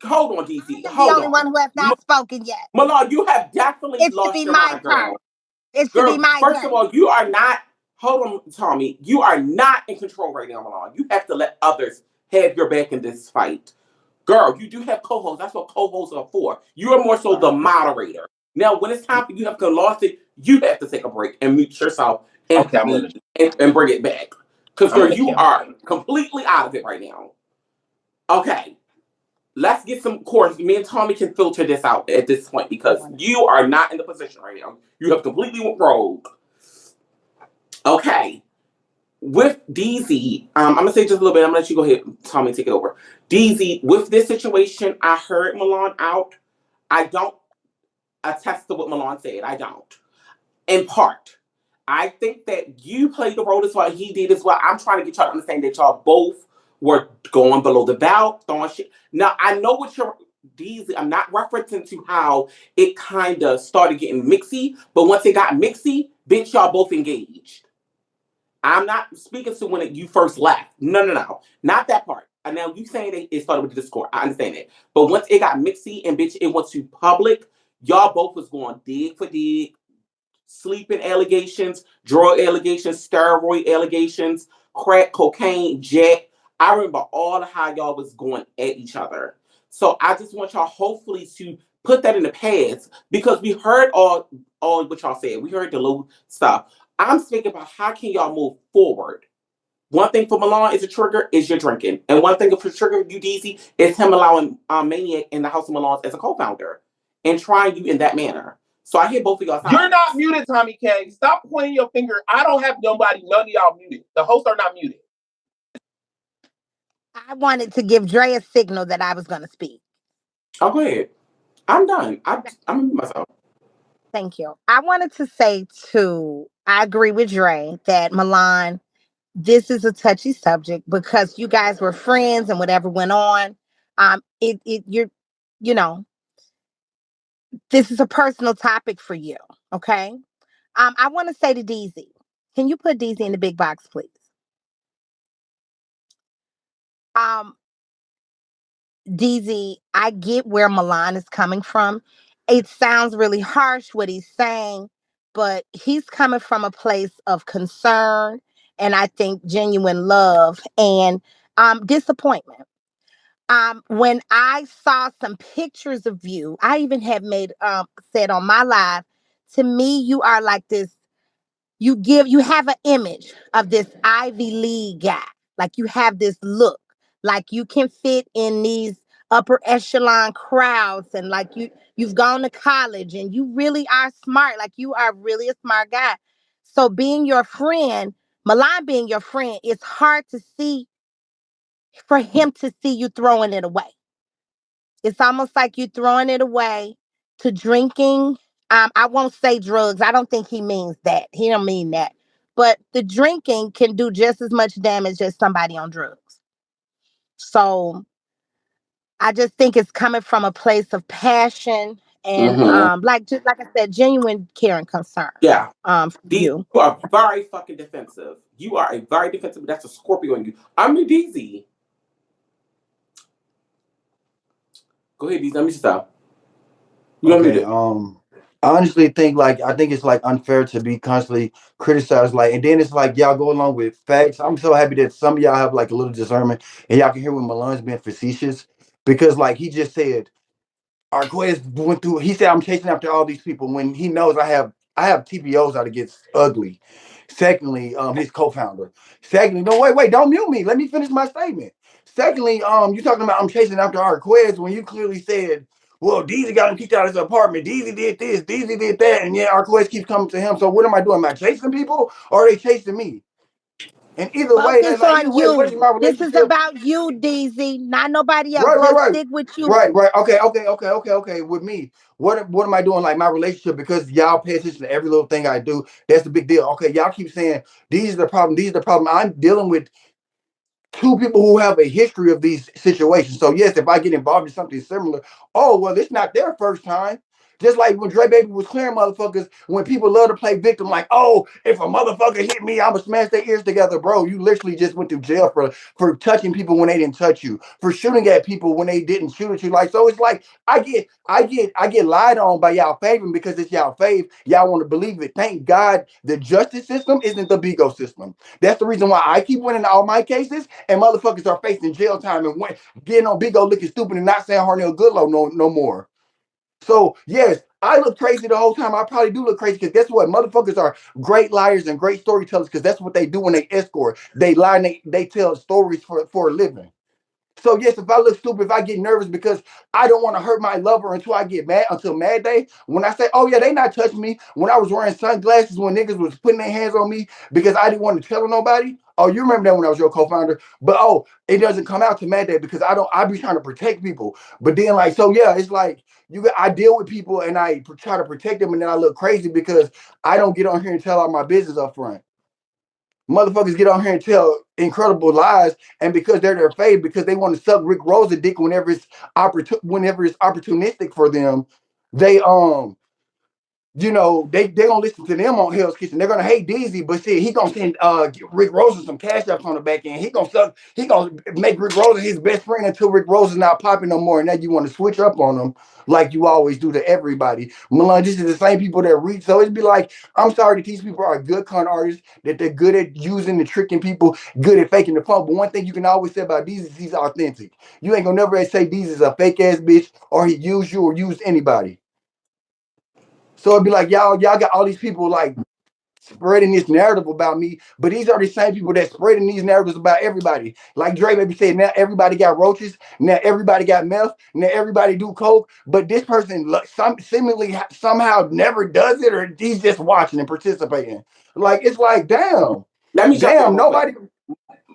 Hold on, DC. I'm the Hold only on. one who has not spoken yet. Milan, you have definitely It should lost be your my mind, turn. girl. It should be Girl, my first turn. of all, you are not. Hold on, Tommy. You are not in control right now, Milan. You have to let others have your back in this fight. Girl, you do have co-hosts. That's what co-hosts are for. You are more so the moderator. Now, when it's time for you to have to lost it, you have to take a break and mute yourself and, and bring it back. Because, girl, you are completely out of it right now. Okay. Let's get some course. Me and Tommy can filter this out at this point because you are not in the position right now. You have completely went rogue. Okay. With Deezy, I'm gonna say just a little bit. I'm gonna let you go ahead, Tommy, take it over. Deezy, with this situation, I heard Milan out. I don't attest to what Milan said. I don't. In part, I think that you played the role as well. He did as well. I'm trying to get y'all to understand that y'all both were going below the belt, throwing shit. Now I know what you're. Deezy, I'm not referencing to how it kind of started getting mixy, but once it got mixy, bitch, y'all both engaged. I'm not speaking to when you first left. No. Not that part. And now you saying that it started with the Discord. I understand that. But once it got mixy and bitch, it went to public, y'all both was going dig for dig, sleeping allegations, drug allegations, steroid allegations, crack, cocaine, jack. I remember all of how y'all was going at each other. So I just want y'all hopefully to put that in the past because we heard all what y'all said. We heard the little stuff. I'm thinking about how can y'all move forward. One thing for Milan is a trigger is your drinking, and one thing for trigger you Deezy is him allowing Maniac in the House of Milans as a co-founder and trying you in that manner. So I hear both of y'all. You're not muted, Tomi Kay. Stop pointing your finger. I don't have none of y'all muted. The hosts are not muted. I wanted to give Dre a signal that I was going to speak. Oh, go ahead. I'm done. I'm myself. Thank you. I wanted to say too, I agree with Dre that Milan, this is a touchy subject because you guys were friends and whatever went on. You know, this is a personal topic for you. Okay. I want to say to Deezy, can you put Deezy in the big box, please? Deezy, I get where Milan is coming from. It sounds really harsh what he's saying, but he's coming from a place of concern and I think genuine love and disappointment. When I saw some pictures of you, I even have made said on my live, to me, you are like this. You have an image of this Ivy League guy. Like you have this look, like you can fit in these upper echelon crowds, and like you've gone to college and you really are smart. Like you are really a smart guy. So being your friend, Milan being your friend, it's hard to see for him to see you throwing it away. It's almost like you throwing it away to drinking. I won't say drugs. I don't think he means that. He don't mean that. But the drinking can do just as much damage as somebody on drugs. So I just think it's coming from a place of passion and just like I said, genuine care and concern. Yeah. You are very fucking defensive. You are a very defensive. That's a Scorpio in you. I'm the Deezy. Go ahead, Deezy. Let me stop. Okay. I honestly think I think it's unfair to be constantly criticized. And then it's y'all go along with facts. I'm so happy that some of y'all have a little discernment and y'all can hear when Milan's being facetious because he just said Arquez went through. He said I'm chasing after all these people when he knows I have TPOs out to get ugly. Secondly, his co-founder. Secondly, no wait, don't mute me. Let me finish my statement. Secondly, you talking about I'm chasing after Arquez when you clearly said, well, Deezy got him kicked out of his apartment. Deezy did this, Deezy did that, and yeah, Arquez keeps coming to him. So what am I doing? Am I chasing people or are they chasing me? And either way, what is my relationship? This is about you, Deezy, not nobody else. Right. Stick with you. Right. Okay. With me, what am I doing? My relationship, because y'all pay attention to every little thing I do. That's the big deal. Okay, y'all keep saying these are the problem. These are the problem. I'm dealing with two people who have a history of these situations. So yes, if I get involved in something similar, oh well, it's not their first time. Just like when Dre Baby was clearing motherfuckers, when people love to play victim, like, oh, if a motherfucker hit me, I'ma smash their ears together, bro. You literally just went to jail for touching people when they didn't touch you, for shooting at people when they didn't shoot at you. Like, so it's like I get lied on by y'all favoring because it's y'all fave. Y'all want to believe it. Thank God the justice system isn't the Bigo system. That's the reason why I keep winning all my cases, and motherfuckers are facing jail time and getting on Bigo looking stupid and not saying Harnell Goodlow no more. So yes, I look crazy the whole time. I probably do look crazy because guess what? Motherfuckers are great liars and great storytellers because that's what they do when they escort. They lie and they tell stories for a living. So yes, if I look stupid, if I get nervous because I don't want to hurt my lover until I get mad, until mad day, when I say, oh yeah, they not touching me, when I was wearing sunglasses, when niggas was putting their hands on me because I didn't want to tell nobody. Oh, you remember that when I was your co-founder. But oh, it doesn't come out to mad day because I be trying to protect people. But then like, so yeah, it's like I deal with people and I try to protect them and then I look crazy because I don't get on here and tell all my business up front. Motherfuckers get on here and tell incredible lies, and because they're their fave, because they want to suck Rick Rosa dick whenever it's opportunistic for them, they they gonna listen to them on Hell's Kitchen. They're gonna hate Deezy, but shit, he gonna send Rick Rosa some cash ups on the back end. He gonna make Rick Rosa his best friend until Rick Rosa's not popping no more. And now you want to switch up on them like you always do to everybody. Milan, this is the same people that read. So it'd be like, I'm sorry that these people are good con artists, that they're good at using and tricking people, good at faking the fun. But one thing you can always say about Deezy is he's authentic. You ain't gonna never say Deezy's a fake ass bitch or he used you or used anybody. So it'd be like y'all got all these people like spreading this narrative about me, but these are the same people that spreading these narratives about everybody. Like Dre Baby said, now everybody got roaches, now everybody got meth, now everybody do coke, but this person seemingly somehow never does it, or he's just watching and participating. Like it's like, damn, Let me jump in real nobody. Quick.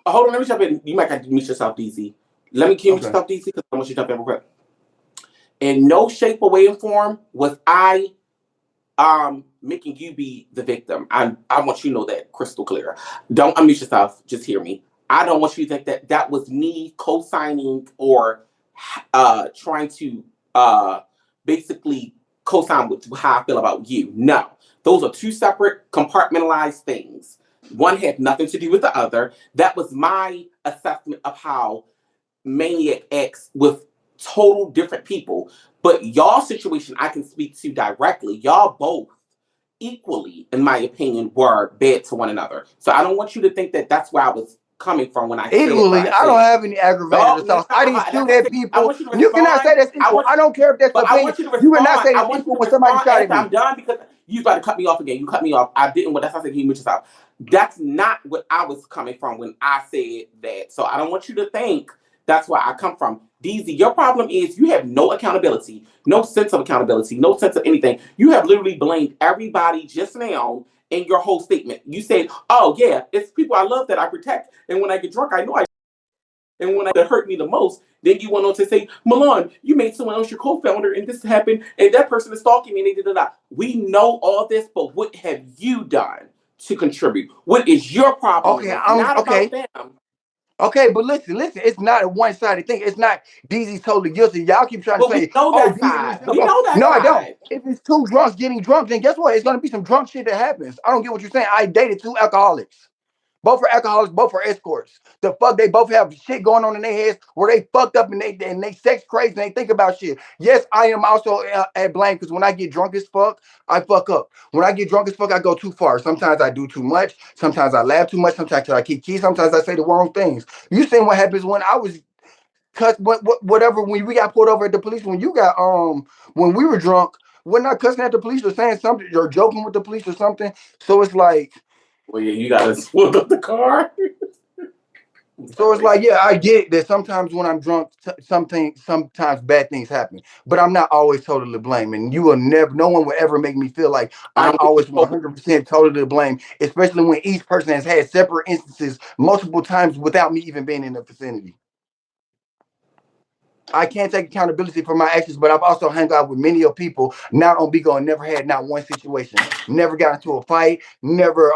Hold on, let me jump in. You might have to mute yourself, DC. Let me mute Okay. yourself, DC, because I want you to jump in real quick. In no shape or way and form was I making you be the victim. I want you to know that crystal clear. Don't unmute yourself. Just hear me. I don't want you to think that that was me co-signing or trying to basically co-sign with how I feel about you. No, those are two separate compartmentalized things. One had nothing to do with the other. That was my assessment of how Maniac acts with total different people. But y'all situation I can speak to directly. Y'all both equally, in my opinion, were bad to one another. So I don't want you to think that that's where I was coming from when I equally, said I don't have any aggravated assaults. I didn't shoot at I people. want you to You cannot say respond. that's equal. I don't care if that's But I opinion. want you to You cannot respond. say I that's want you equal to when somebody respond shot at after I'm me. done because you about to cut me off again. You cut me off. I didn't. Well, that's why I said you mute yourself. That's not what I was coming from when I said that. So I don't want you to think that's where I come from. Deezy, your problem is you have no accountability, no sense of accountability, no sense of anything. You have literally blamed everybody just now in your whole statement. You said, oh yeah, it's people I love that I protect. And when I get drunk, I know I and when it hurt me the most, then you went on to say, Milan, you made someone else your co-founder and this happened and that person is stalking me and they did that. We know all this, but what have you done to contribute? What is your problem? Okay, It's not about okay. them. Okay, but listen, it's not a one-sided thing. It's not Deezy's totally guilty. Y'all keep trying to But we say, know oh, that Deezy is side. We know that no, I don't. side. If it's two drunks getting drunk, then guess what? It's gonna be some drunk shit that happens. I don't get what you're saying. I dated two alcoholics. Both are alcoholics, both are escorts. The fuck, they both have shit going on in their heads where they fucked up and they sex crazy and they think about shit. Yes, I am also at blame because when I get drunk as fuck, I fuck up. When I get drunk as fuck, I go too far. Sometimes I do too much. Sometimes I laugh too much. Sometimes I keep keys. Sometimes I say the wrong things. You seen what happens when I was cut? Whatever when we got pulled over at the police. When you got when we were drunk, we're not cussing at the police or saying something or joking with the police or something. So it's like. Well, yeah, you gotta split up the car. So it's like, yeah, I get that sometimes when I'm drunk, sometimes bad things happen, but I'm not always totally to blame. And you will never, no one will ever make me feel like I'm I'm with you always totally. 100% totally to blame, especially when each person has had separate instances multiple times without me even being in the vicinity. I can't take accountability for my actions, but I've also hung out with many of people, not on Bigo, and never had not one situation, never got into a fight, never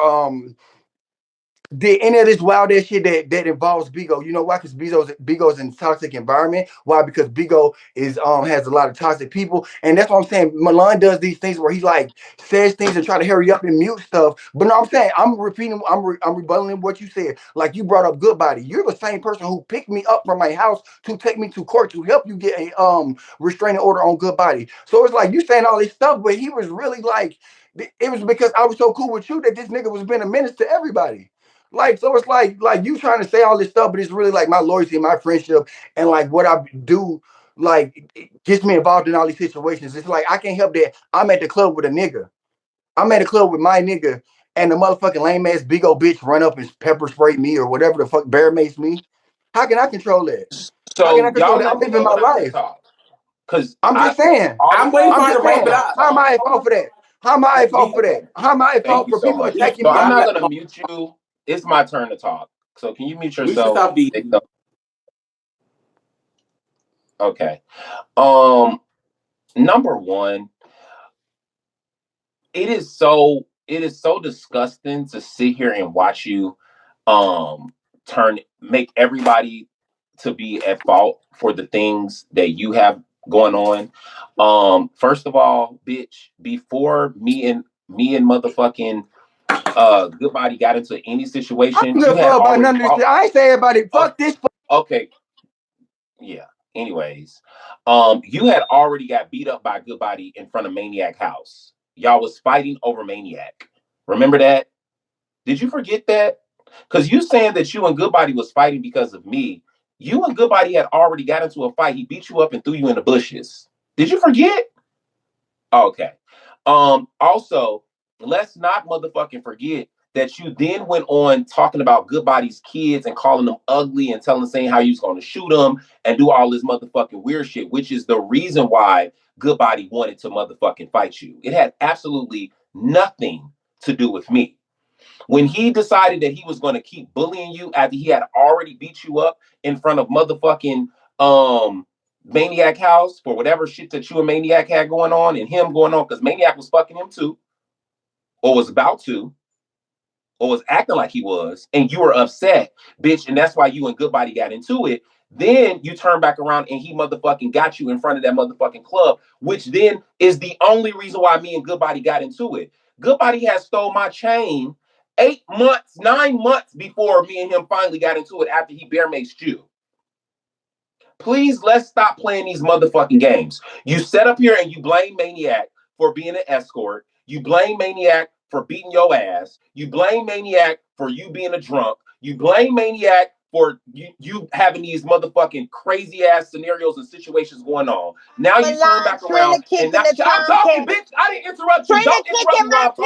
did any of this wild ass shit that involves Bigo. You know why? Because Bigo's in a toxic environment. Why? Because Bigo is has a lot of toxic people, and that's what I'm saying. Milan does these things where he like says things and try to hurry up and mute stuff. But no, I'm saying I'm repeating. I'm rebutting what you said. Like you brought up Good Body. You're the same person who picked me up from my house to take me to court to help you get a restraining order on Good Body. So it's like you saying all this stuff, but he was really like it was because I was so cool with you that this nigga was being a menace to everybody. Like, so it's like you trying to say all this stuff, but it's really like my loyalty, my friendship, and like what I do, like it gets me involved in all these situations. It's like I can't help that I'm at the club with a nigga. I'm at a club with my nigga, and the motherfucking lame ass big old bitch run up and pepper spray me or whatever the fuck bear mace me. How can I control that? How can I So control y'all that? I'm let me living know my when I can life. talk. Cause I'm just saying. all I'm of waiting y'all, for I'm her just to wrap saying. it hold up. How am on, I at hold fault on. for that? How am I at fault for that? How am I at Thank fault you for so people much. attacking So me? I'm I'm not letting gonna mute you. It's my turn to talk. So can you mute mute yourself? yourself, D. Okay. Number one, it is so disgusting to sit here and watch you make everybody to be at fault for the things that you have going on. First of all, bitch, before me and motherfucking Good Body got into any I situation, don't give you a had fuck about already none of this fought. shit. I ain't say everybody. Okay, Fuck this. okay, yeah. Anyways, you had already got beat up by Good Body in front of Maniac House. Y'all was fighting over Maniac. Remember that? Did you forget that? Because you saying that you and Goodbody was fighting because of me. You and Goodbody had already got into a fight. He beat you up and threw you in the bushes. Did you forget? Okay. Also, let's not motherfucking forget that you then went on talking about Goodbody's kids and calling them ugly and saying how you was going to shoot them and do all this motherfucking weird shit, which is the reason why Goodbody wanted to motherfucking fight you. It had absolutely nothing to do with me. When he decided that he was going to keep bullying you after he had already beat you up in front of motherfucking Maniac House for whatever shit that you and Maniac had going on and him going on, because Maniac was fucking him too, or was about to, or was acting like he was, and you were upset, bitch, and that's why you and Goodbody got into it. Then you turn back around and he motherfucking got you in front of that motherfucking club, which then is the only reason why me and Goodbody got into it. Goodbody has stole my chain 8 months, 9 months before me and him finally got into it after he bear maced you. Please, let's stop playing these motherfucking games. You set up here and you blame Maniac for being an escort. You blame Maniac for beating your ass. You blame Maniac for you being a drunk. You blame Maniac for you having these motherfucking crazy ass scenarios and situations going on. Now you turn Milan, back Trina around and kicking now the I'm talking, content. bitch. I didn't interrupt you. Trina Don't interrupt kicking me my while I'm talking.